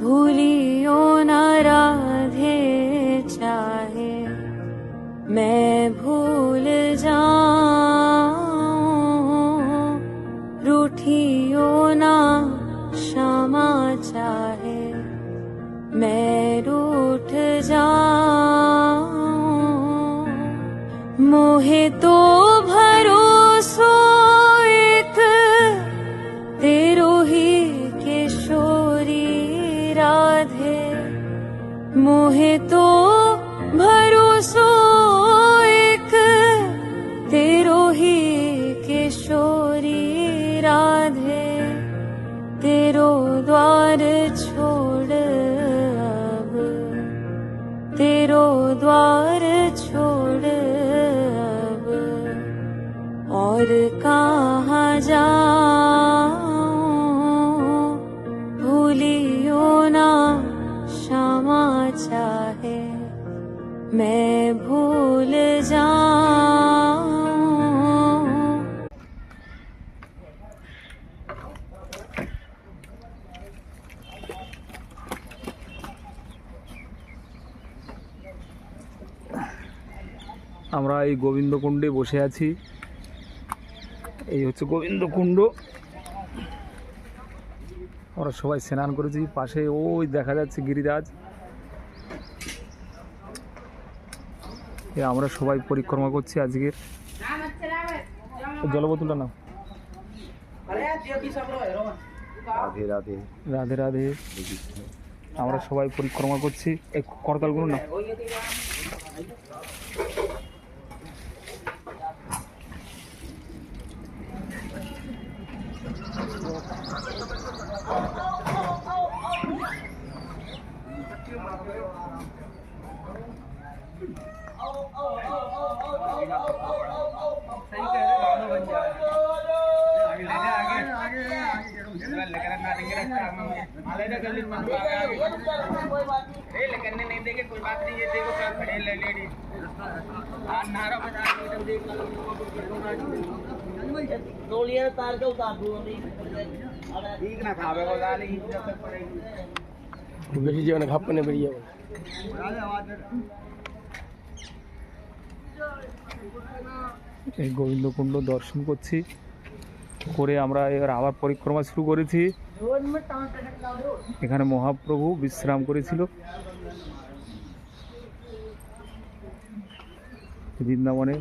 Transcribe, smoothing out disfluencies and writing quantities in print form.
भूलियो न राधे चाहे मैं भूल जाऊं, रूठियो ना क्षमा चाहे मैं रूठ जाऊं। मोहे तो भरोसो एक तेरो ही किशोरी राधे, मोहे तो भरोसो एक तेरो ही किशोरी राधे। तेरो द्वार छोड़ अब, तेरो द्वार छोड़ अब और कहाँ जाऊं। भूलियो ना क्षमा चाहे मैं भूल जाऊं। আমরা এই গোবিন্দকুণ্ডে বসে আছি। এই হচ্ছে গোবিন্দকুণ্ড। আমরা সবাই স্নান করেছি। পাশে ওই দেখা যাচ্ছে গিরিরাজ। আমরা সবাই পরিক্রমা করছি আজকের। জলবোতলটা নাও। রাধে রাধে রাধে রাধে। আমরা সবাই পরিক্রমা করছি। এই করতালগুলো না। नहीं देखे कोई बात नहीं है। देखो क्या खड़े लेडीज तोलिया तार के उतार दूं ठीक ना खावे को डाली इज्जत पड़ेगी बेसी जीवन खापने बढ़िया এই গোবিন্দকুণ্ড দর্শন করছি। করে আমরা এবার আবার পরিক্রমা শুরু করেছি। এখানে মহাপ্রভু বিশ্রাম করেছিল। বৃন্দাবনে